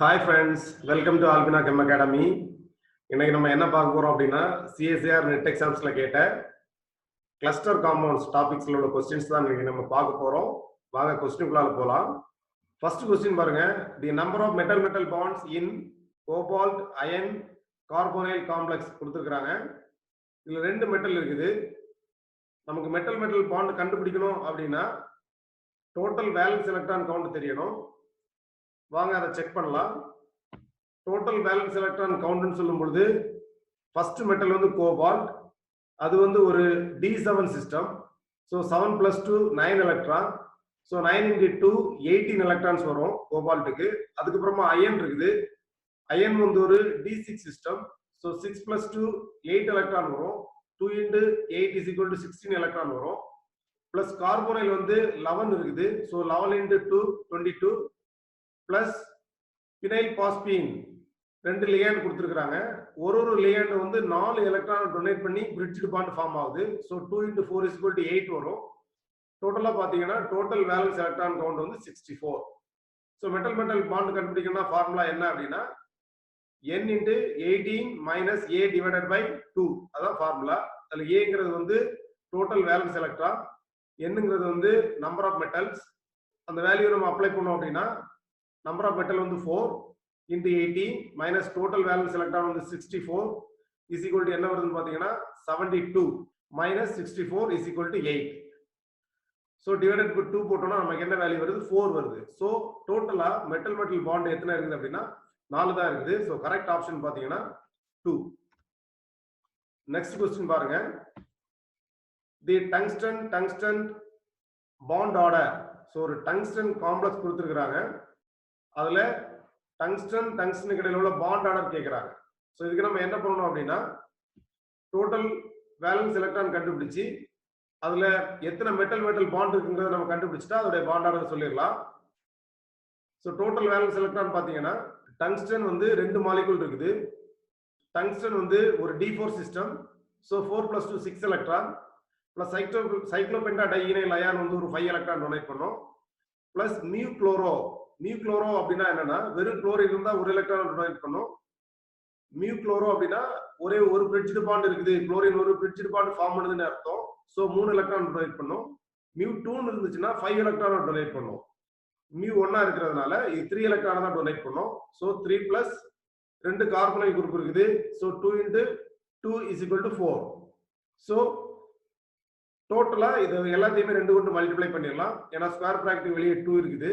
Hi friends, welcome to Albina Chem Academy. இன்னைக்கு நம்ம என்ன பார்க்க போறோம் அப்படின்னா, சிஎஸ்ஆர் நெட் எக்ஸாம்ஸ்ல கேட்ட கிளஸ்டர் காம்பவுண்ட்ஸ் டாபிக்ஸ்ல உள்ள கொஸ்டின்ஸ் தான் இன்னைக்கு நம்ம பார்க்க போறோம். வாங்க கொஸ்டினுக்குள்ளால போலாம். ஃபர்ஸ்ட் கொஸ்டின் பாருங்க. The number of metal bonds in cobalt iron carbonyl complex கொடுத்துருக்காங்க. இதுல ரெண்டு மெட்டல் இருக்குது. நமக்கு மெட்டல் பாண்ட் கண்டுபிடிக்கணும் அப்படின்னா டோட்டல் வேலன்ஸ் எலக்ட்ரான் கவுண்ட் தெரியணும். வாங்க அதை செக் பண்ணலாம். டோட்டல் வேலன்ஸ் எலக்ட்ரான் கவுண்ட்னு சொல்லும் பொழுது ஃபர்ஸ்ட் மெட்டல் வந்து கோபால்ட். அது வந்து ஒரு D7 system. So 7 + 2 9 electron. So 9 × 2 18 electrons வரும் கோபால்ட்டுக்கு. அதுக்கப்புறமா அயன் இருக்குது. அயன் வந்து ஒரு D6 சிஸ்டம். ஸோ 6 + 2 8 எலக்ட்ரான் வரும். 2 × 8 = 16 எலக்ட்ரான் வரும். பிளஸ் கார்போனைல் வந்து 11 இருக்குது. So 11 × 2 22 plus phenyl phosphine 2 ligand கொடுத்துருக்காங்க. ஒரு லிகேண்ட் வந்து 4 எலக்ட்ரான் டொனேட் பண்ணி பிரிட்ஜ்டு பாண்ட் ஃபார்ம் ஆகுது. ஸோ 2 × 4 = 8 வரும். டோட்டலா பாத்தீங்கன்னா டோட்டல் வேலன்ஸ் எலக்ட்ரான் கவுண்ட் வந்து 64. ஸோ மெட்டல் பாண்ட் கண்டுபிடிக்கணும்னா ஃபார்முலா என்ன அப்படின்னா n × 18 - a / 2 அதான் ஃபார்முலா. அதுல ஏங்கிறது வந்து டோட்டல் வேலன்ஸ் எலக்ட்ரான், என்னங்கிறது வந்து நம்பர் ஆஃப் மெட்டல்ஸ். அந்த வேல்யூ நம்ம அப்ளை பண்ணோம் அப்படின்னா நம்பர் ஆஃப் மெட்டல் வந்து 4 × 18 - டோட்டல் வேலன்ஸ் எலக்ட்ரான் வந்து 64 = என்ன வருதுன்னு பாத்தீங்கன்னா 72 - 64 = 8. ஸோ டிவைடட் பை 2 போட்டோம்னா நமக்கு என்ன வேல்யூ வருது? 4 வருது. ஸோ டோட்டலா மெட்டல் பாண்ட் எத்தனை இருக்குது அப்படின்னா 4 தான் இருக்குது. ஸோ கரெக்ட் ஆப்ஷன் பாத்தீங்கன்னா 2. நெக்ஸ்ட் क्वेश्चन பாருங்க. தி டங்ஸ்டன் பாண்ட் ஆர்டர். ஸோ ஒரு டங்ஸ்டன் காம்ப்ளெக்ஸ் கொடுத்துருக்காங்க. அதுல டங்ஸ்டன் இடையில உள்ள பாண்ட் ஆர்டர் கேட்கறாங்க. ஸோ இதுக்கு நம்ம என்ன பண்ணணும் அப்படின்னா டோட்டல் வேலன்ஸ் எலக்ட்ரான் கண்டுபிடிச்சு அதுல எத்தனை மெட்டல் பாண்ட் இருக்குங்கிறத நம்ம கண்டுபிடிச்சிட்டா அதோட பாண்ட் ஆர்டர் சொல்லிடலாம். ஸோ டோட்டல் வேலன்ஸ் எலக்ட்ரான் பாத்தீங்கன்னா டங்ஸ்டன் வந்து 2 மாலிகூல் இருக்குது. டங்ஸ்டன் வந்து ஒரு D4 system. So 4 + 2 6 electron plus cyclopentadienyl ion வந்து ஒரு 5 எலக்ட்ரான் டொனேட் பண்ணும். பிளஸ் மியூ குளோரோ அப்படின்னா என்னன்னா வெறும் குளோரின் இருந்தா 1 எலக்ட்ரான் டொனேட் பண்ணும். மியூ குளோரோ அப்படின்னா ஒரே ஒரு பிரிட்ஜ்டு பாண்ட் இருக்குது, குளோரின் ஒரு பிரிட்ஜ்டு பாண்ட் ஃபார்ம் பண்ணுதுன்னு அர்த்தம். ஸோ 3 எலக்ட்ரான் டொனேட் பண்ணும். மியூ 2 இருந்துச்சுன்னா 5 எலக்ட்ரான் டொனேட் பண்ணும். மியூ 1 இருக்கிறதுனால இது 3 எலக்ட்ரான் தான் டொனேட் பண்ணும். ஸோ 3 பிளஸ் 2 கார்பனைல் குரூப் இருக்குது. ஸோ 2 × 2 = 4. ஸோ டோட்டலா இது எல்லாத்தையுமே 2 கொண்டு மல்டிப்ளை பண்ணிடலாம். ஏன்னா ஸ்கொயர் பிராக்கெட் வெளியே 2 இருக்குது.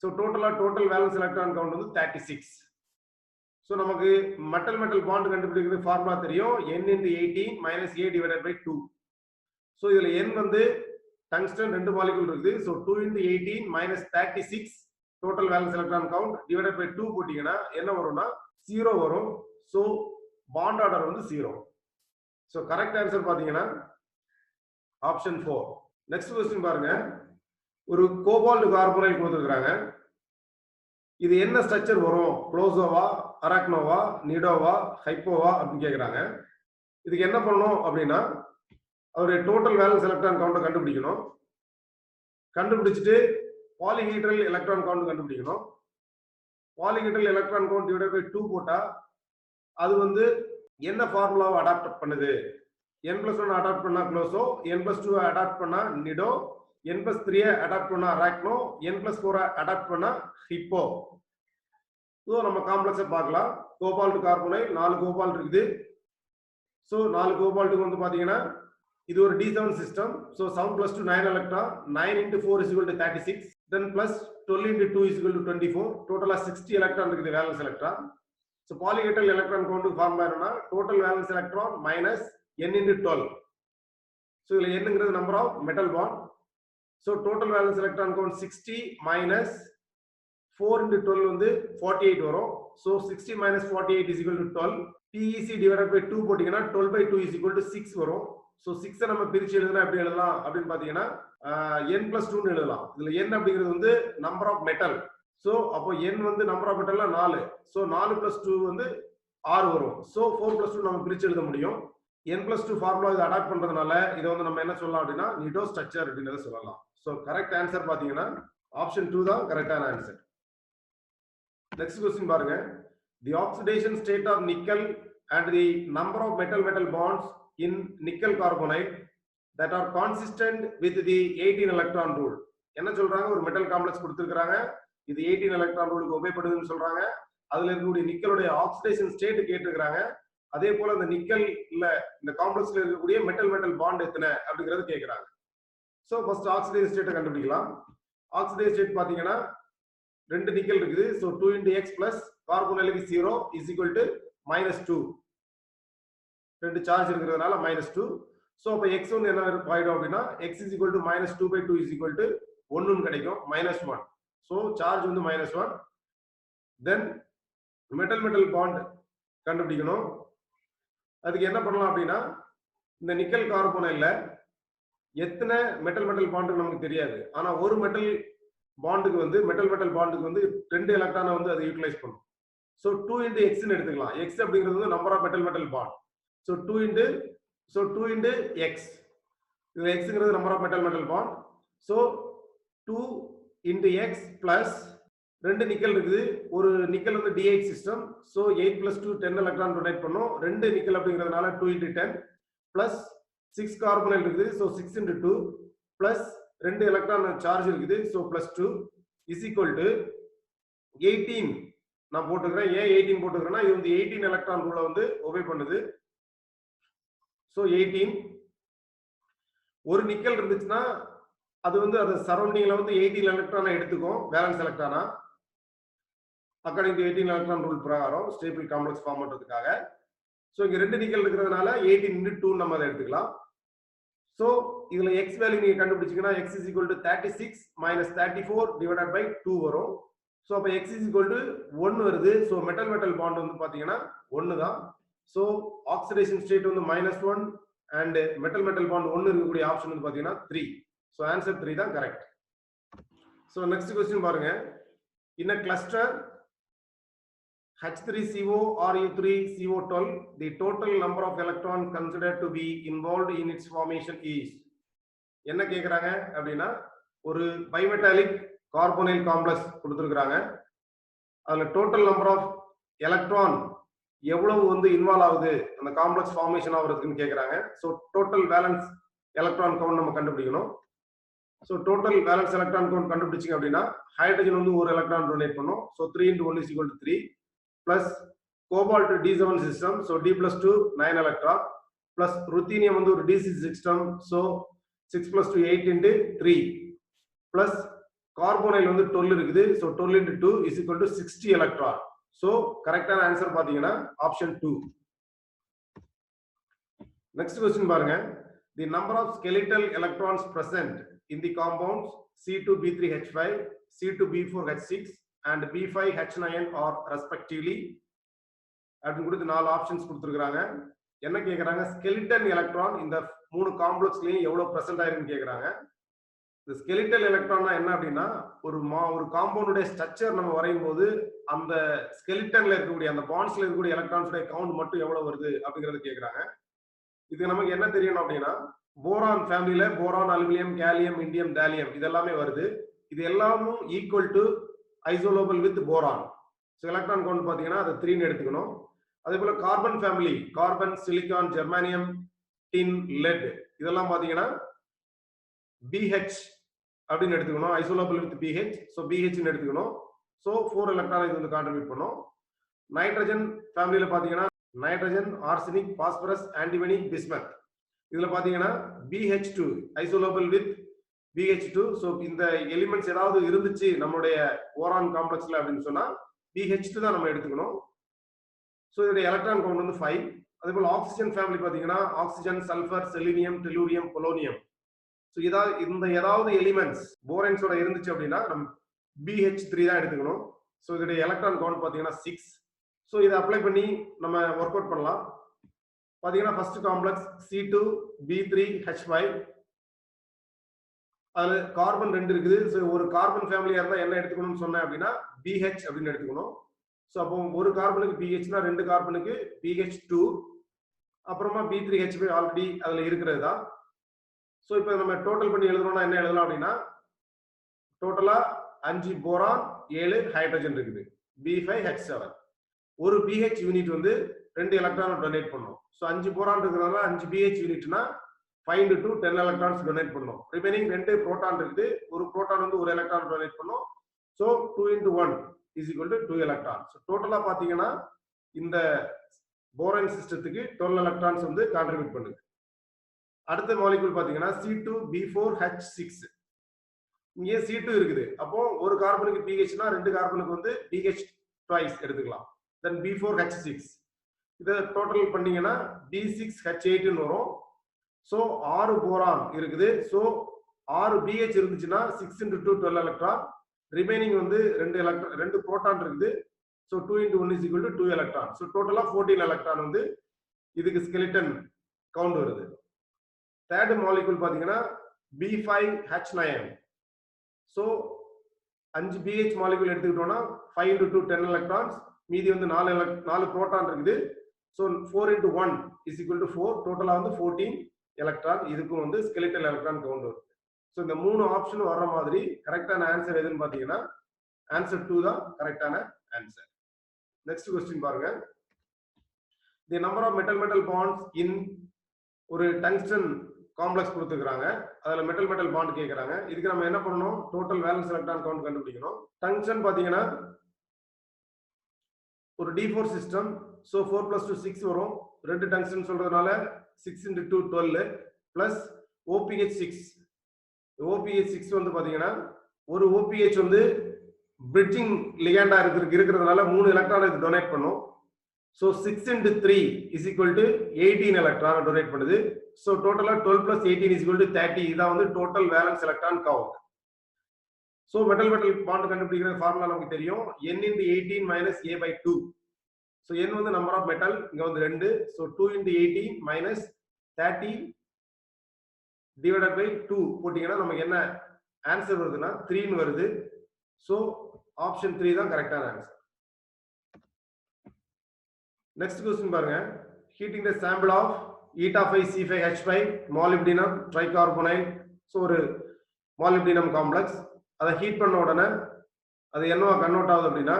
So total valence electron count வந்து 36. ஸோ நமக்கு மெட்டல் பாண்ட் கண்டுபிடிக்கிறது ஃபார்முலா தெரியும். n × 18 - a / 2. ஸோ இதுல n வந்து டங்ஸ்டன் 2 மாலிகூல் இருக்குது. So 2 × 18 - 36 total valence electron count divided by 2 போட்டீங்கன்னா என்ன வரும்னா 0 வரும். ஸோ பாண்ட் ஆர்டர் வந்து 0. ஸோ கரெக்ட் ஆன்சர் பாத்தீங்கன்னா ஆப்ஷன் 4. நெக்ஸ்ட் क्वेश्चन பாருங்க. ஒரு கோபால்ட் கார்பனைல் கொடுத்துருக்காங்க. இது என்ன ஸ்ட்ரக்சர் வரும்? குளோசோவா, அராக்னோவா, நிடோவா, ஹைப்போவா அப்படின்னு கேக்குறாங்க. இதுக்கு என்ன பண்ணணும் அப்படின்னா அதோடைய டோட்டல் வேலன்ஸ் எலக்ட்ரான் கவுண்ட் கண்டுபிடிக்கணும். கண்டுபிடிச்சிட்டு பாலிஹெட்ரல் எலக்ட்ரான் கவுண்ட் கண்டுபிடிக்கணும். Polyhedral electron count divided by 2 போட்டா அது வந்து என்ன ஃபார்முலாவை அடாப்ட் பண்ணுது? n+1 அடாப்ட் பண்ணா குளோசோ, n+2 அடாப்ட் பண்ணா நிடோ, n+3 அடாப்ட் பண்ணா அராக்னோ, n+4 அடாப்ட் பண்ணா ஹிப்போ. ஸோ நம்ம காம்ப்ளெக்ஸை பார்க்கலாம். கோபால்ட் கார்பனைல் 4 கோபால்ட் இருக்குது. ஸோ 4 கோபால்ட்டுக்கு வந்து பாத்தீங்கன்னா இது ஒரு D7 system. So 7 + 2 9 electron. 9 × 4 = 36. Then plus 12 × 2 = 24. டோட்டலா 60 எலக்ட்ரான் இருக்குது valence electron. So polyhedral electron count formula என்னன்னா total valence electron minus n × 12. So இதுல என்னங்கிறது number of metal bond. So total valence electron count 60 - 4 × 12 வந்து 48 வரும். ஸோ 60 - 48 = 12. PEC டிவைடட் பை 2 போட்டீங்கன்னா 12/2 = 6 வரும். So 6 நம்ம பிரிச்சு எழுதுனா எப்படி எழுதலாம் அப்படின்னு பாத்தீங்கன்னா n+2 எழுதலாம். இதுல n அப்படிங்கிறது வந்து நம்பர் ஆஃப் மெட்டல். ஸோ அப்போ n வந்து நம்பர் ஆஃப் மெட்டல்ல 4. ஸோ 4 + 2 வந்து 6 வரும். ஸோ 4 + 2 நம்ம பிரிச்சு எழுத முடியும். n+2 ஃபார்முலா இதை அடாப்ட் பண்றதுனால இதை வந்து நம்ம என்ன சொல்லலாம் அப்படின்னா நிடோ ஸ்ட்ரக்சர் அப்படின்றத சொல்லலாம். ஸோ கரெக்ட் ஆன்சர் பாத்தீங்கன்னா ஆப்ஷன் 2 தான் கரெக்டான ஆன்சர். நெக்ஸ்ட் क्वेश्चन பாருங்க. The oxidation state of nickel and the number of metal bonds in nickel carbonate that are consistent with the 18 electron rule. என்ன சொல்றாங்க, ஒரு மெட்டல் காம்ப்ளெக்ஸ் கொடுத்திருக்காங்க, இது 18 எலக்ட்ரான் ரூலுக்கு உபயோகப்படுதுன்னு சொல்றாங்க. அதுல இருக்கக்கூடிய நிக்கலுடைய ஆக்சிடேஷன் ஸ்டேட் கேட்டிருக்காங்க. அதே போல அந்த நிக்கல்ல இந்த காம்ப்ளெக்ஸ்ல இருக்கக்கூடிய மெட்டல் பாண்ட் எத்தனை அப்படிங்கறது கேக்குறாங்க. சோ ஃபர்ஸ்ட் ஆக்சிடேஷன் ஸ்டேட்டை கண்டுபிடிக்கலாம். ஆக்சிடேஷன் ஸ்டேட் பாத்தீங்கன்னா ரெண்டு நிக்கல் இருக்குது. So 2 × x plus கார்போனைலுக்கு 0 is equal to -2. ரெண்டு சார்ஜ் இருக்கிறதுனால -2. சோ அப்ப x வந்து என்ன ஆயிடும் அப்படின்னா x is equal to -2/2 is equal to 1 ன்னு கிடைக்கும், -1. சோ சார்ஜ் வந்து -1. தென் மெட்டல் பாண்ட் கண்டுபிடிக்கணும். அதுக்கு என்ன பண்ணலாம் அப்படின்னா இந்த நிக்கல் கார்போனைல்ல எத்தனை மெட்டல் பாண்ட் நமக்கு தெரியாது. ஆனா ஒரு மெட்டல் பாண்டுக்கு வந்து மெட்டல் பாண்டுக்கு வந்து 2 எலக்ட்ரானை வந்து அதை யூட்டிலைஸ் பண்ணும். சோ 2 × x ன்னு எடுத்துக்கலாம். x அப்படிங்கிறது வந்து number of metal bond. So 2 × x. இது xங்கிறது number of metal bond. So 2 × x plus ரெண்டு நிக்கல் இருக்குது. ஒரு நிக்கல் வந்து D8 system. So 8 + 2 10 electron donate பண்ணும். ரெண்டு நிக்கல் அப்படிங்கிறதுனால 2 × 10 பிளஸ் 6 கார்பனைல் இருக்குது. சோ 6 × 2 பிளஸ் ரெண்டு எலக்ட்ரான் சார்ஜ் இருக்குது. So +2 is equal to 18. நான் போட்டுக்கிறேன். ஏன் 18 போட்டுக்கிறேன்னா இது வந்து 18 எலக்ட்ரான் ரூலை வந்து ஒபே பண்ணுது. சோ 18 ஒரு நிக்கல் இருந்துச்சுன்னா அது வந்து அது சரௌண்டிங்ல வந்து 18 எலக்ட்ரானை எடுத்துக்கும் வேலன்ஸ் எலக்ட்ரானா அக்கார்டிங் டு 18 எலக்ட்ரான் ரூல் பிரகாரம் ஸ்டேபிள் காம்ப்ளெக்ஸ் ஃபார்ம் பண்றதுக்காக. சோ இங்க ரெண்டு நிக்கல் இருக்கிறதுனால 18 × 2 நம்ம அதை எடுத்துக்கலாம். சோ இதுல x வேல்யூ நீங்க கண்டுபிடிச்சீங்கன்னா x is equal to 36 - 34 divided by 2 வரும். சோ அப்ப x is equal to 1 வருது. சோ மெட்டல் பாண்ட் வந்து பாத்தீங்கன்னா 1 தான். சோ ஆக்சிடேஷன் ஸ்டேட் வந்து -1 and மெட்டல் பாண்ட் 1 இருக்கக்கூடிய ஆப்ஷன் வந்து பாத்தீங்கன்னா 3. சோ ஆன்சர் 3 தான் கரெக்ட். சோ நெக்ஸ்ட் क्वेश्चन பாருங்க. In a cluster H3CO Ru3CO12, the total number of electrons considered to be involved in its formation is. என்ன கேக்குறாங்க அப்படின்னா ஒரு பைமெட்டாலிக் கார்போனைல் காம்ப்ளெக்ஸ் கொடுத்திருக்காங்க. அதுல டோட்டல் நம்பர் ஆஃப் எலக்ட்ரான் எவ்வளவு வந்து இன்வால்வ் ஆகுது அந்த காம்ப்ளெக்ஸ் ஃபார்மேஷன் ஆகுறதுன்னு கேக்குறாங்க. So total valence electron count நம்ம கண்டுபிடிக்கணும். So total valence electron count கண்டுபிடிச்சிங்க அப்படின்னா ஹைட்ரஜன் வந்து ஒரு எலக்ட்ரான் டொனேட் பண்ணும். So 3 × 1 is equal to 3 plus cobalt D7 system. So D + 2 9 electron plus ruthenium வந்து ஒரு D6 system. So 6 + 2 8 × 3 plus carbonyl வந்து 12 இருக்குது. So 12 × 2 is equal to 60 electron. So கரெக்டான ஆன்சர் பாத்தீங்கன்னா ஆப்ஷன் 2. நெக்ஸ்ட் क्वेश्चन பாருங்க. The number of skeletal electrons present in the compounds C2B3H5, C2B4H6 and B5H9 are respectively அப்படின்னு கொடுத்து 4 options கொடுத்திருக்காங்க. என்ன கேக்குறாங்க, ஸ்கெலிட்டன் எலக்ட்ரான் இந்த மூணு காம்ப்ளெக்ஸ்லயும் எவ்வளவு பிரசன்ட் ஆயிருக்குன்னு கேக்குறாங்க. இந்த ஸ்கெலிட்டல் எலக்ட்ரான்னா என்ன அப்படின்னா ஒரு காம்பவுண்டுடைய ஸ்ட்ரக்சர் நம்ம வரையும் போது அந்த ஸ்கெலிட்டன்ல இருக்கக்கூடிய அந்த பாண்ட்ஸ்ல இருக்கக்கூடிய எலக்ட்ரான்ஸோட கவுண்ட் மட்டும் எவ்வளவு வருது அப்படிங்கறத கேக்குறாங்க. இது நமக்கு என்ன தெரியணும் அப்படின்னா போரான் ஃபேமிலியில boron, aluminium, gallium, indium, thallium இதெல்லாமே வருது. இது எல்லாமும் equal to isolobal with boron. So electron count பார்த்தீங்கன்னா அதை 3ன்னு எடுத்துக்கணும். அதே போல carbon family, carbon, silicon, germanium, tin, lead இதெல்லாம் பார்த்தீங்கன்னா BH அப்படின்னு எடுத்துக்கணும். Isolobal with BH. ஸோ BHன்னு எடுத்துக்கணும். ஸோ 4 எலக்ட்ரான் இது வந்து கான்ட்ரிபியூட் பண்ணும். நைட்ரஜன் ஃபேமிலியில பார்த்தீங்கன்னா nitrogen, arsenic, phosphorus, antimony, bismuth இதுல பாத்தீங்கன்னா BH2 ஐசோலோபல் வித் BH2. சோ இந்த எலிமெண்ட்ஸ் ஏதாவது இருந்துச்சு நம்மளுடைய போரான் காம்ப்ளெக்ஸ்ல அப்படின்னு சொன்னா BH2 தான் நம்ம எடுத்துக்கணும். சோ இதோட எலக்ட்ரான் கவுண்ட் வந்து 5. அதே போல ஆக்சிஜன் ஃபேமிலி பாத்தீங்கன்னா oxygen, sulphur, selenium, tellurium, polonium. So இந்த ஏதாவது எலிமெண்ட்ஸ் போரன்ஸோட இருந்துச்சு அப்படின்னா நம்ம BH3 தான் எடுத்துக்கணும். சோ இதோட எலக்ட்ரான் கவுண்ட் பாத்தீங்கன்னா 6. சோ இதை அப்ளை பண்ணி நம்ம ஒர்க் அவுட் பண்ணலாம். பாத்தீங்கன்னா ஃபர்ஸ்ட் காம்ப்ளெக்ஸ் C2B3H5 அதுல கார்பன் 2 இருக்குது. ஸோ ஒரு கார்பன் ஃபேமிலியா இருந்தா என்ன எடுத்துக்கணும்னு சொன்னேன் அப்படின்னா BH அப்படின்னு எடுத்துக்கணும். ஸோ அப்போ ஒரு கார்பனுக்கு BHனா 2 கார்பனுக்கு BH2 அப்புறமா B3H5 ஆல்ரெடி அதுல இருக்கிறது தான். ஸோ இப்போ நம்ம டோட்டல் பண்ணி எழுதணும்னா என்ன எழுதலாம் அப்படின்னா டோட்டலா 5 போரான் 7 ஹைட்ரஜன் இருக்குது. B5H7. ஒரு BH யூனிட் வந்து 2 எலக்ட்ரான் டொனேட் பண்ணும். ஸோ 5 போரான் இருக்கிறதுனால 5 BH யூனிட்னா 5 into 2 10 எலக்ட்ரான்ஸ் டொனேட் பண்ணும். ரிமைனிங் 2 புரோட்டான் இருக்குது. ஒரு புரோட்டான் வந்து ஒரு எலக்ட்ரான் டொனேட் பண்ணும். So 2 into 1 is equal to 2 electron. So டோட்டலா பாத்தீங்கன்னா இந்த போரான் சிஸ்டத்துக்கு 12 எலக்ட்ரான்ஸ் வந்து கான்ட்ரிபியூட் பண்ணுது. அடுத்த மாலிக்யூல் பாத்தீங்கன்னா C2B4H6. இங்கே C2 இருக்குது. அப்போ ஒரு கார்பனுக்கு pHனா ரெண்டு கார்பனுக்கு வந்து pH twice எடுத்துக்கலாம். தென் B4H6 இத டோட்டல் பண்ணீங்கன்னா B6H8 ன்னு வரும். சோ 6 போரான் இருக்குது. சோ 6 BH இருந்துச்சுன்னா 6 into 2 12 எலக்ட்ரான். ரிமைனிங் வந்து 2 புரோட்டான் இருக்குது. So 2 into 1 is equal to 2 electron. So டோட்டலா 14 எலக்ட்ரான் வந்து இதுக்கு ஸ்கெலிட்டன் கவுண்ட் வருது. தேர்ட் மாலிக்யூல் பாத்தீங்கன்னா B5H9. சோ 5 BH மாலிக்யூல் எடுத்துக்கிட்டோம்னா 5 into 2 10 எலக்ட்ரான்ஸ். மீதி வந்து 4 புரோட்டான் இருக்குது. So 4 into 1 is equal to 4. டோட்டலா வந்து 14 எலக்ட்ரான். இதுக்கும் வந்து ஸ்கெலிட்டல் எலக்ட்ரான் கவுண்ட் வருது. சோ இந்த மூணு ஆப்ஷன் வர்ற மாதிரி கரெக்டான ஆன்சர் எதுன்னு பாத்தீங்கன்னா ஆன்சர் 2 தான் கரெக்டான ஆன்சர். நெக்ஸ்ட் क्वेश्चन பாருங்க. The number of metal bonds in ஒரு டங்ஸ்டன் காம்ப்ளெக்ஸ் கொடுத்துருக்காங்க. அதுல மெட்டல் பாண்ட் கேக்குறாங்க. இதுக்கு நம்ம என்ன பண்ணணும்? டோட்டல் வேலன்ஸ் எலக்ட்ரான் கவுண்ட் கண்டுபிடிக்கணும். டங்ஸ்டன் பாத்தீங்கன்னா ஒரு D4 சிஸ்டம். சோ 4 + 2 6 வரும். ரெண்டு டங்ஸ்டன் சொல்றதுனால 6 into 2 12 பிளஸ் OPH6. OPH6 வந்து பாத்தீங்கன்னா ஒரு OPH வந்து பிரிட்ஜிங் லிகண்டா இருக்கிறதுனால 3 எலக்ட்ரான் இது டொனேட் பண்ணும். So 6 into 3 is equal to 18 electron donate பண்ணுது. சோ டோட்டலா 12 + 18 is equal to 30. இதான் வந்து total valence electron count. So metal bond கண்டுபிடிக்கிற ஃபார்முலா நமக்கு தெரியும். n into 18 minus a by 2. So n வந்து நம்பர் ஆஃப் மெட்டல், இங்க வந்து 2. So 2 into 18 minus 30 divided by 2 போட்டீங்கன்னா நமக்கு என்ன ஆன்சர் வருதுன்னா 3 ன்னு வருது. சோ ஆப்ஷன் 3 தான் கரெக்டான ஆன்சர். நெக்ஸ்ட் क्वेश्चन பாருங்க. Heating the sample of eta5C5H5 molybdenum tricarbonyl. So ஒரு molybdenum காம்ப்ளெக்ஸ். அதை ஹீட் பண்ண உடனே அது என்னவா கன்வெர்ட் ஆகுது அப்படின்னா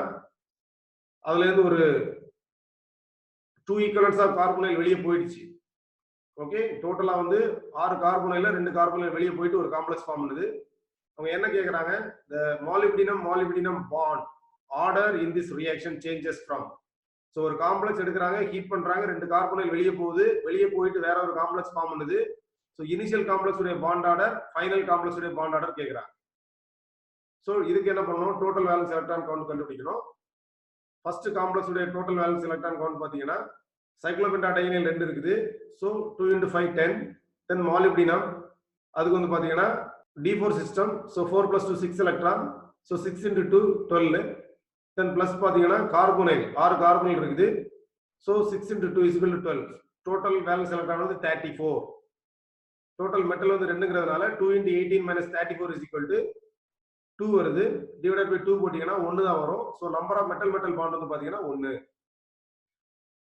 அதுல இருந்து ஒரு 2 ஈக்குவலன்ஸ் ஆஃப் கார்பனைல் வெளியே போயிடுச்சு. ஓகே, டோட்டலா வந்து 6 கார்பனைல்ல 2 கார்பனைல் வெளியே போயிட்டு ஒரு காம்ப்ளெக்ஸ் ஃபார்ம் பண்ணுது. அவங்க என்ன கேக்குறாங்க? the molybdenum bond order in this reaction changes from. So ஒரு காம்ப்ளெக்ஸ் எடுக்கறாங்க, ஹீட் பண்றாங்க, 2 கார்பனைல் வெளியே போகுது, வெளியே போயிட்டு வேற ஒரு காம்ப்ளெக்ஸ் ஃபார்ம் பண்ணுது. சோ இனிஷியல் காம்ப்ளெக்ஸ் உடைய பாண்ட் ஆர்டர், ஃபைனல் காம்ப்ளெக்ஸ் உடைய பாண்ட் ஆர்டர் கேக்குறாங்க. சோ இதுக்கு என்ன பண்ணணும்? டோட்டல் வேலன்ஸ் எலக்ட்ரான் கவுண்ட் கண்டுபிடிக்கணும். ஃபர்ஸ்ட் காம்ப்ளெக்ஸ் உடைய டோட்டல் வேலன்ஸ் எலக்ட்ரான் கவுண்ட் பாத்தீங்கன்னா சைக்ளோபென்டாடைனில் 2 இருக்குது. So 2 into 5 10. தென் molybdenum அதுக்கு வந்து பாத்தீங்கன்னா D4 system. So 4 + 2 6 electron. So 6 into 2 12. தென் பிளஸ் பாத்தீங்கன்னா கார்பனைல் 6 கார்பனைல் இருக்குது. So 6 into 2 is equal to 12. Total valence electron வந்து 34. டோட்டல் மெட்டல் வந்து 2ங்கிறதுனால 2 into 18 minus 34 is equal to 2 வருது. டிவைடட் பை 2 போட்டீங்கன்னா 1 தான் வரும். So number of metal bond வந்து பாத்தீங்கன்னா 1.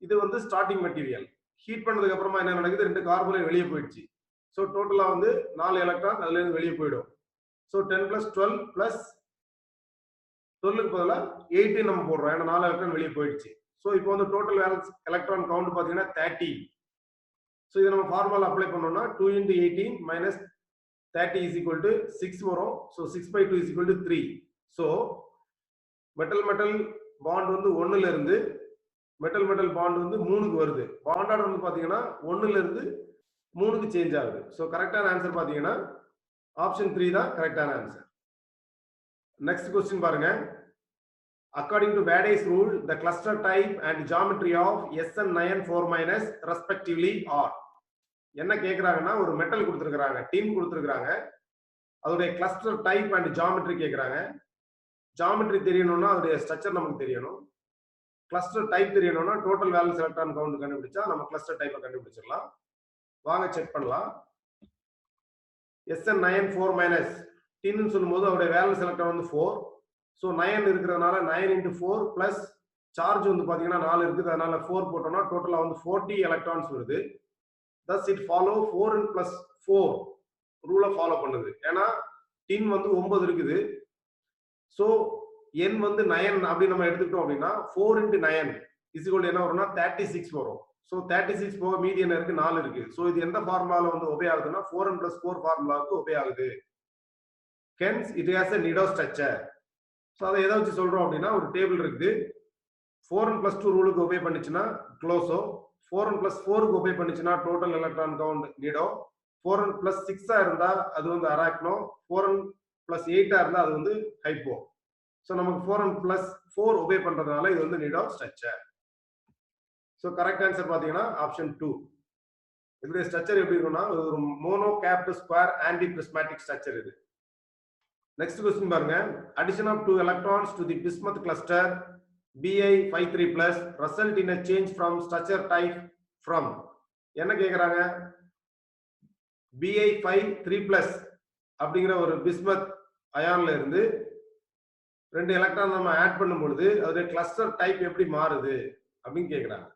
இது வந்து ஸ்டார்டிங் மெட்டீரியல். ஹீட் பண்ணதுக்கு அப்புறமா என்ன நடக்குது? 2 கார்பனைல் வெளியே போயிடுச்சு. சோ டோட்டலா வந்து 4 எலக்ட்ரான் அதுல இருந்து வெளியே போயிடும். சோ 10 + 12 + 12க்கு பதிலா 18 நம்ம போடுறோம். ஏன்னா 4 எலக்ட்ரான் வெளியே போயிடுச்சு. சோ இப்போ வந்து டோட்டல் வேலன்ஸ் எலக்ட்ரான் கவுண்ட் பாத்தீங்கன்னா 30. சோ இத நம்ம ஃபார்முலா அப்ளை பண்ணோம்னா 2 into 18 minus 30 is equal to 6 வரும். So 6 by 2 is equal to 3. So metal bond வந்து 1ல இருந்து மெட்டல் பாண்ட் வந்து 3க்கு வருது. பாண்ட் ஆர்டர் வந்து பாத்தீங்கன்னா 1ல இருந்து 3க்கு சேஞ்ச் ஆகுது. சோ கரெக்டான ஆன்சர் பாத்தீங்கன்னா ஆப்ஷன் 3 தான் கரெக்டான ஆன்சர். நெக்ஸ்ட் क्वेश्चन பாருங்க. According to Baday's rule, the cluster type and geometry of SN9 4- respectively are. என்ன கேக்குறாங்கன்னா ஒரு மெட்டல் கொடுத்திருக்காங்க, டின் கொடுத்திருக்காங்க. அதோட கிளஸ்டர் டைப் அண்ட் ஜியோமெட்ரி கேக்குறாங்க. ஜியோமெட்ரி தெரியணும்னா அதோட ஸ்ட்ரக்சர் நமக்கு தெரியணும். கிளஸ்டர் டைப் தெரியணும்னா டோட்டல் வேலன்ஸ் எலக்ட்ரான் கவுண்ட் கண்டுபிடிச்சா நம்ம கிளஸ்டர் டைப்பை கண்டுபிடிச்சிடலாம். வாங்க செக் பண்ணலாம். SN9 4- டின்னு சொல்லும்போது அதோட வேலன்ஸ் எலக்ட்ரான் வந்து 4. சோ 9 இருக்கிறதுனால 9 into 4 பிளஸ் சார்ஜ் வந்து பாத்தீங்கன்னா 4 இருக்குது. அதனால 4 போட்டோம்னா டோட்டலா வந்து 40 எலக்ட்ரான்ஸ் வருது. thus it follow 4 plus 4 ரூலை ஃபாலோ பண்ணுது. ஏன்னா டின் வந்து 9 இருக்குது. சோ n வந்து 9 அப்படி நம்ம எடுத்துக்கிட்டோம் அப்படின்னா 4 into 9 is equal to என்ன வரும்னா 36 வரும். ஸோ 36 போக மீதி என்ன இருக்கு 4 இருக்கு. ஸோ இது எந்த ஃபார்முலால வந்து ஒபே ஆகுதுன்னா 4n plus 4 ஃபார்முலாவுக்கு ஒபே ஆகுது. Hence it has a nido structure. So அதை எதை வச்சு சொல்றோம் அப்படின்னா ஒரு டேபிள் இருக்குது. 4n plus 2 ரூலுக்கு ஒபே பண்ணிச்சுன்னா க்ளோஸோ, 4n plus 4க்கு ஒபே பண்ணிச்சுன்னா total electron count nido, 4n plus 6 இருந்தா அது வந்து அராக்னோ, 4n plus 8 இருந்தா அது வந்து ஹைப்போ. ஸோ நமக்கு 4n plus 4 ஒபே பண்றதுனால இது வந்து நிடோ ஸ்ட்ரக்சர். ஸோ கரெக்ட் ஆன்சர் பாத்தீங்கன்னா ஆப்ஷன் 2. இதோட ஸ்ட்ரக்சர் எப்படி இருக்கும்னா ஒரு mono capped square anti prismatic structure இது. நெக்ஸ்ட் क्वेश्चन பாருங்க. addition of 2 electrons to the bismuth cluster Bi53 plus result in a change from structure type from என்ன கேக்குறாங்க? Bi53 plus அப்படிங்கிற ஒரு பிஸ்மத் அயான்ல இருந்து ரெண்டு எலக்ட்ரான் நம்ம ஆட் பண்ணும் பொழுது அதோட கிளஸ்டர் டைப் எப்படி மாறுது அப்படின்னு கேக்குறாங்க.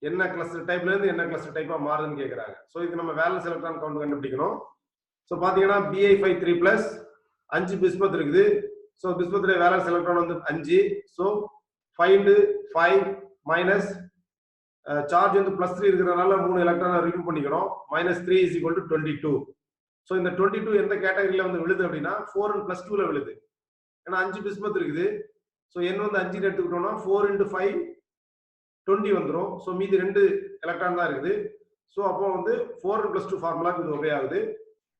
என்ன கிளஸ்டர் டைப்ல இருந்து என்ன கிளஸ்டர் டைப்பா மாறுதுன்னு கேக்குறாங்க. சோ இது நம்ம வேலன்ஸ் எலக்ட்ரான் கவுண்ட் கண்டுபிடிக்கணும். சோ பாத்தீங்கன்னா Bi53 plus 5 பிஸ்மத் இருக்குது. சோ பிஸ்மத்துடைய வேலன்ஸ் எலக்ட்ரான் வந்து 5. சோ find 5 minus சார்ஜ் வந்து +3 இருக்கிறதுனால 3 எலக்ட்ரானை ரிமூவ் பண்ணிக்கிறோம். -3 is equal to 22. சோ இந்த 22 எந்த கேட்டகரியில வந்து விழுது அப்படின்னா 4n plus 2ல விழுது. ஏன்னா 5 பிஸ்மத் இருக்குது. சோ n வந்து 5 எடுத்துக்கிட்டோம்னா 4 into 5 20 வந்துரும். சோ மீதி 2 எலக்ட்ரான் தான் இருக்குது. சோ அப்போ வந்து 4n plus 2 ஃபார்முலாக்கு இது ஒபே ஆகுது.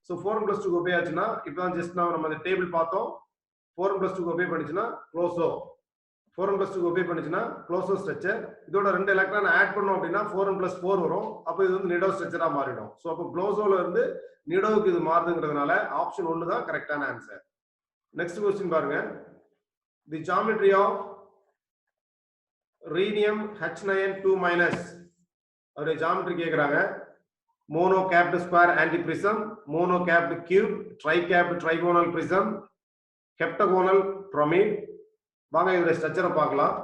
சோ 4n plus 2 ஒபே ஆச்சுன்னா இப்பதான் ஜஸ்ட் நம்ம அந்த டேபிள் பார்த்தோம். 4n plus 2 ஒபே பண்ணிச்சுன்னா க்ளோஸோ, 4n plus 2 ஒபே பண்ணிச்சுன்னா க்ளோஸோ ஸ்ட்ரக்சர். இதோட ரெண்டு எலக்ட்ரான் ஆட் பண்ணோம் அப்படின்னா 4n plus 4 வரும். அப்போ இது வந்து நிடோ ஸ்ட்ரக்சரா மாறிடும். சோ அப்போ க்ளோஸோல இருந்து நிடோவுக்கு இது மாறுதுங்கிறதுனால ஆப்ஷன் 1 தான் கரெக்டான ஆன்சர். நெக்ஸ்ட் क्वेश्चन பாருங்க. தி ஜியோமெட்ரி ஆஃப் ரீனியம் H9 2- அவருடைய ஜியோமெட்ரி கேக்குறாங்க. mono capped square anti prism, mono capped cube, tri capped trigonal prism, heptagonal pyramid. வாங்க இதோட ஸ்ட்ரக்சரை பார்க்கலாம்.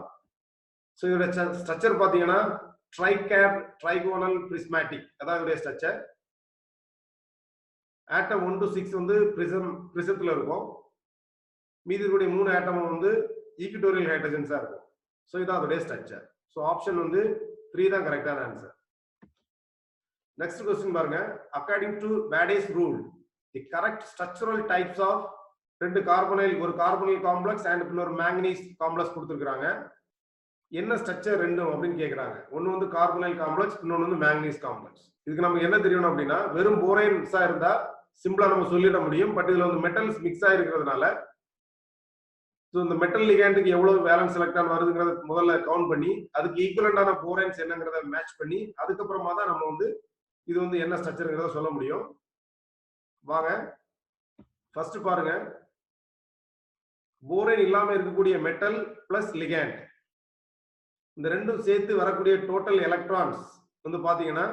சோ இதோட ஸ்ட்ரக்சர் பாத்தீங்கன்னா tri capped trigonal prismatic அதான் இதோட ஸ்ட்ரக்சர். ஆட்டம் 1 to 6 வந்து பிரிசத்துல இருக்கும். மீதி இருக்கக்கூடிய 3 ஆட்டம் வந்து ஈக்விட்டோரியல் ஹைட்ரஜன்ஸா இருக்கும். சோ இதான் அதோட ஸ்ட்ரக்சர். சோ ஆப்ஷன் வந்து 3 தான் கரெக்டான ஆன்சர். Next question பாருங்க. According to Badde's rule, the correct structural types of ரெண்டு கார்பனைல் ஒரு கார்பனைல் காம்ப்ளெக்ஸ் அண்ட் இன்னொரு மேங்கனீஸ் காம்ப்ளெக்ஸ் கொடுத்திருக்காங்க. என்ன ஸ்ட்ரக்சர் ரெண்டும் அப்படின்னு கேக்குறாங்க. ஒன்னு வந்து கார்பனைல் காம்ப்ளெக்ஸ், இன்னொன்னு வந்து மேங்கனீஸ் காம்ப்ளெக்ஸ். இதுக்கு நமக்கு என்ன தெரியணும் அப்படின்னா வெறும் போரைன்ஸா இருந்தா சிம்பிளா நம்ம சொல்லிட முடியும். பட் இதுல வந்து மெட்டல்ஸ் மிக்ஸ் ஆயிருக்கிறதுனால சோ இந்த மெட்டல் லிகேண்டுக்கு எவ்வளவு வேலன்ஸ் எலக்ட்ரான் வருதுங்கறத முதல்ல கவுண்ட் பண்ணி அதுக்கு ஈக்குவலண்டான போரைன்ஸ் என்னங்கறத மேட்ச் பண்ணி அதுக்கப்புறமா தான் நம்ம வந்து இது வந்து என்ன ஸ்ட்ரக்சர்ங்கறத சொல்ல முடியும். வாங்க ஃபர்ஸ்ட் பாருங்க. போரைன் இல்லாம இருக்கக்கூடிய மெட்டல் பிளஸ் லிகேண்ட் இந்த ரெண்டும் சேர்த்து வரக்கூடிய டோட்டல் எலக்ட்ரான்ஸ் வந்து பாத்தீங்கன்னா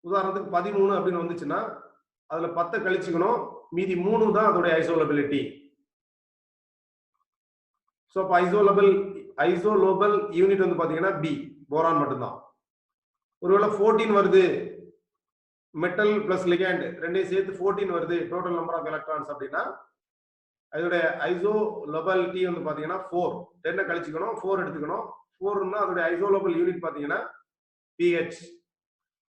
உதாரணத்துக்கு 13 அப்படின்னு வந்துச்சுன்னா அதுல 10 கழிச்சுக்கணும். மீதி 3 தான் அதோட ஐசோலபிலிட்டி. சோ அப்ப ஐசோலோபல் யூனிட் வந்து பாத்தீங்கன்னா பி போரான் மட்டும்தான். ஒருவேளை 14 வருது மெட்டல் பிளஸ் லிகேண்ட் ரெண்டையும் சேர்த்து 14 வருது டோட்டல் நம்பர் ஆஃப் எலக்ட்ரான்ஸ் அப்படின்னா அதோட ஐசோலோபலிட்டி வந்து பாத்தீங்கன்னா 4. 10 கழிச்சுக்கணும், 4 எடுத்துக்கணும். 4ன்னா அதோட ஐசோலோபல் யூனிட் பாத்தீங்கன்னா pH.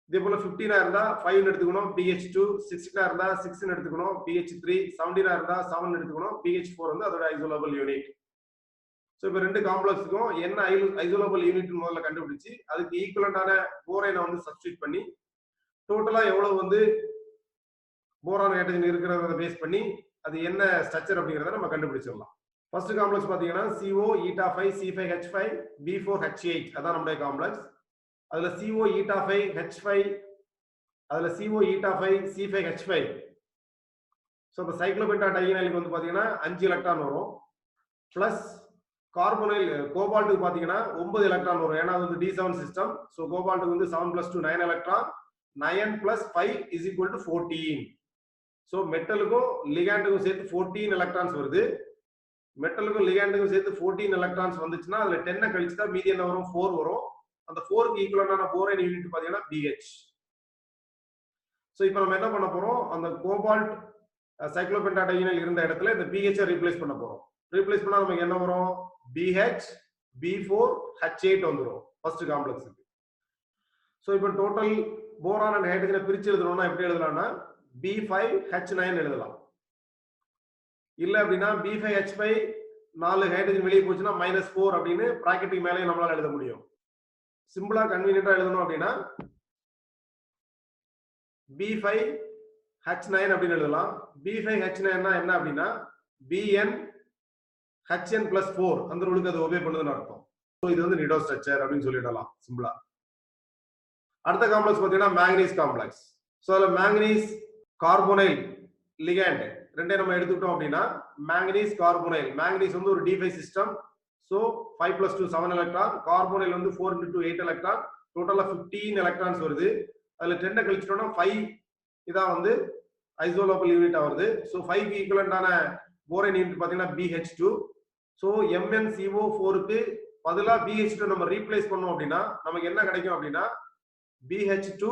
இதே போல 15 இருந்தா 5 எடுத்துக்கணும், pH2. 16 இருந்தா 6 எடுத்துக்கணும், pH3. 17 இருந்தா 7 எடுத்துக்கணும், pH4 வந்து அதோட ஐசோலோபல் யூனிட். சோ இப்ப ரெண்டு காம்ப்ளெக்ஸ்க்கும் என்ன ஐசோலோபல் யூனிட் முதல்ல கண்டுபிடிச்சு அதுக்கு ஈக்குவலண்டான போரைனை வந்து சப்ஸ்டிட்யூட் பண்ணி டோட்டலா எவ்வளவு வந்து போரான் ஹைட்ரஜன் இருக்கிறத பேஸ் பண்ணி அது என்ன ஸ்ட்ரக்சர் அப்படிங்கறத நம்ம கண்டுபிடிச்சிடலாம். ஃபர்ஸ்ட் காம்ப்ளெக்ஸ் பாத்தீங்கன்னா CO eta5 C5H5 B4H8 அதான் நம்மளுடைய காம்ப்ளெக்ஸ். அதுல CO eta5 H5 அதுல CO eta5 C5H5. சோ இந்த சைக்ளோபென்டா டையனைலுக்கு வந்து பாத்தீங்கன்னா 5 எலக்ட்ரான் வரும். பிளஸ் கார்பனைல் கோபால்ட்டுக்கு பாத்தீங்கன்னா 9 எலக்ட்ரான் வரும். ஏன்னா அது வந்து D7 சிஸ்டம். சோ கோபால்ட்டுக்கு வந்து 7 + 2 9 எலக்ட்ரான். 9 + 5 = 14. சோ மெட்டலுக்கும் லிகாண்டுக்கும் சேர்த்து 14 எலக்ட்ரான்ஸ் வருது. மெட்டலுக்கும் லிகாண்டுக்கும் சேர்த்து 14 எலக்ட்ரான்ஸ் வந்துச்சுன்னா அதுல 10 கழிச்சுட்டா மீதி என்ன வரும் 4 வரும். அந்த 4க்கு ஈக்குவலண்டான போரைன் யூனிட் பாத்தீங்கன்னா BH. சோ இப்போ நம்ம என்ன பண்ண போறோம் அந்த கோபால்ட் சைக்ளோபென்டாடியனைல் இருந்த இடத்துல இந்த BH ரீப்ளேஸ் பண்ண போறோம். ரீப்ளேஸ் பண்ணா நமக்கு என்ன வரும்? BH B4 H8 வந்துரும் ஃபர்ஸ்ட் காம்ப்ளெக்ஸ்க்கு. சோ இப்போ டோட்டல் போரான் அண்ட் ஹைட்ரஜனை பிரிச்சு எழுதணும்னா எப்படி எழுதலாம்னா B5H9 எழுதலாம். இல்ல அப்படின்னா B5H5 4 ஹைட்ரஜன் வெளியே போச்சுன்னா -4 அப்படின்னு பிராக்கெட்டுக்கு மேலே நம்மளால எழுத முடியும். சிம்பிளா கன்வீனியன்ட்டா எழுதணும் அப்படின்னா B5H9 அப்படின்னு எழுதலாம். B5H9 என்ன அப்படின்னா BN HN plus 4 அந்த ரூலுக்கு அது ஒபே பண்ணுதுன்னு அர்த்தம். சோ இது வந்து நிடோ ஸ்ட்ரக்சர் அப்படின்னு சொல்லிடலாம் சிம்பிளா. அடுத்த காம்ப்ளெக்ஸ் பாத்தீங்கன்னா மேங்கனீஸ் காம்ப்ளெக்ஸ். சோ அதுல மேங்கனீஸ் கார்போனைல் லிகண்ட் ரெண்டே நம்ம எடுத்துக்கிட்டோம் அப்படின்னா மேங்கனீஸ் கார்போனைல். மேங்கனீஸ் வந்து ஒரு D5 system. So 5 plus 2 7 electron. Carbonyl வந்து 4 into 2 8 எலக்ட்ரான். டோட்டலா 15 எலக்ட்ரான்ஸ் வருது. அதுல 10 கழிச்சிட்டோம்னா 5 இதான் வந்து ஐசோலோபல் யூனிட் வருது. சோ 5 க்கு ஈக்குவலன்ட்டான போரேன் யூனிட் பாத்தீங்கன்னா BH2. சோ MnCO4 க்கு பதிலா BH2 நம்ம ரீப்ளேஸ் பண்ணோம் அப்படின்னா நமக்கு என்ன கிடைக்கும் அப்படின்னா BH2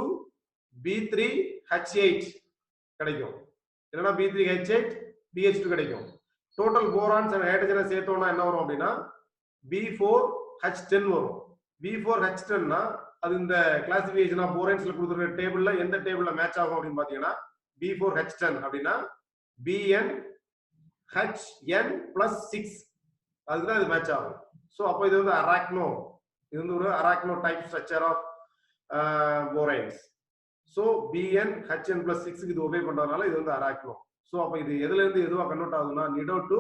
B3H8 கிடைக்கும். இல்லனா B3H8 BH2 கிடைக்கும். டோட்டல் போரான்ஸ் அண்ட் ஹைட்ரஜனை சேர்த்தோம்னா என்ன வரும் அப்படின்னா B4H10 வரும். B4H10 னா அது இந்த கிளாசிஃபிகேஷன் ஆஃப் போரன்ஸ்ல கொடுத்திருக்கிற டேபிள்ல எந்த டேபிள்ல மேட்ச் ஆகும் அப்படின்னு பாத்தீங்கன்னா B4H10 அப்படின்னா BnHn plus 6 அதுதான் இது மேட்ச் ஆகும். சோ அப்போ இது வந்து அராக்னோ. இது வந்து ஒரு arachno type structure of boranes. So BnHn plus 6 க்கு இது ஒபே பண்றதுனால இது வந்து அராக்னோ. சோ அப்போ இது எதுல இருந்து எதுவா கன்வெர்ட் ஆகுதுன்னா நிடோ டு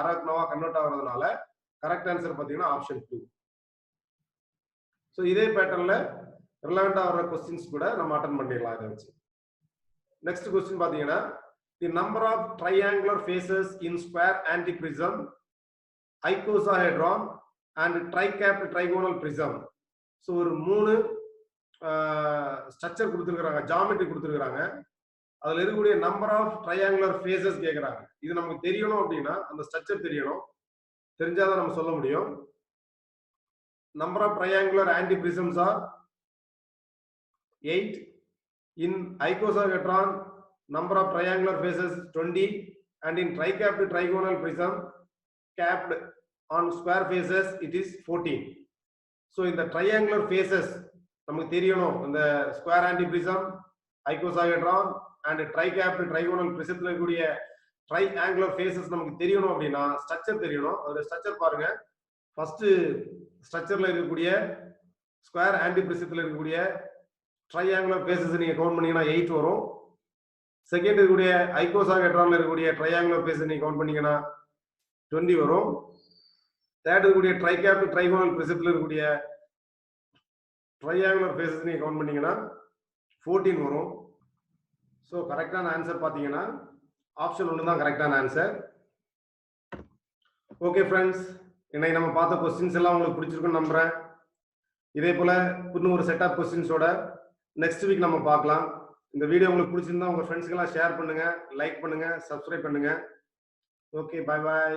அராக்னோவா கன்வெர்ட் ஆகுறதுனால கரெக்ட் ஆன்சர் பாத்தீங்கன்னா ஆப்ஷன் 2. சோ இதே பேட்டர்ன்ல ரிலவெண்டா வர क्वेश्चंस கூட நம்ம அட்டெண்ட் பண்ணிடலாம் இத வச்சு. நெக்ஸ்ட் क्वेश्चन பாத்தீங்கன்னா the number of triangular faces in square antiprism, icosahedron and tricapped trigonal prism. So ஒரு மூணு ஸ்ட்ரக்சர் கொடுத்திருக்காங்க, ஜியோமெட்ரி கொடுத்திருக்காங்க. அதுல இருக்கக்கூடிய நம்பர் ஆஃப் ட்ரையாங்குலர் ஃபேசஸ் கேக்குறாங்க. இது நமக்கு தெரியணும் அப்படின்னா அந்த ஸ்ட்ரக்சர் தெரியணும். தெரிஞ்சாதான் நம்ம சொல்ல முடியும். Number of triangular antiprisms are 8. In icosahedron number of triangular faces 20 and in tricapped trigonal prism capped on square faces it is 14. So in the triangular faces நமக்கு தெரியணும் இந்த ஸ்கொயர் ஆன்டிபிரிசம், ஐகோசாஹெட்ரான் and tricapped trigonal prismத்துல இருக்கக்கூடிய ட்ரைஆங்குலர் faces நமக்கு தெரியணும் அப்படின்னா structure தெரியணும். அதோட structure பாருங்க. ஃபர்ஸ்ட் ஸ்ட்ரக்சர்ல இருக்கக்கூடிய ஸ்கொயர் ஆன்டிபிரிசத்துல இருக்கக்கூடிய ட்ரைஆங்குலர் ஃபேசஸ் நீங்க கவுண்ட் பண்ணீங்கன்னா 8 வரும். செகண்ட் இருக்கக்கூடிய ஐகோசாஹெட்ரான்ல இருக்கக்கூடிய ட்ரைஆங்குலர் ஃபேஸ் நீங்க கவுண்ட் பண்ணீங்கன்னா 20 வரும். தேர்ட் இருக்கக்கூடிய ட்ரைகேப்ட் ட்ரைகோனல் பிரிசத்துல இருக்கக்கூடிய ட்ரைஆங்குலர் ஃபேஸஸ் நீங்க கவுண்ட் பண்ணீங்கன்னா 14 வரும். சோ கரெக்டான ஆன்சர் பாத்தீங்கன்னா ஆப்ஷன் 1 தான் கரெக்டான ஆன்சர். ஓகே ஃப்ரெண்ட்ஸ், இன்னைக்கு நம்ம பார்த்த क्वेश्चंस எல்லாம் உங்களுக்கு பிடிச்சிருக்குன்னு நம்புறேன். இதே போல இன்னும் ஒரு செட் ஆஃப் क्वेश्चंसோட நெக்ஸ்ட் வீக் நம்ம பார்க்கலாம். இந்த வீடியோ உங்களுக்கு பிடிச்சிருந்தா உங்க ஃப்ரெண்ட்ஸ்க்கு எல்லாம் ஷேர் பண்ணுங்க, லைக் பண்ணுங்க, சப்ஸ்கிரைப் பண்ணுங்க. Okay, bye by.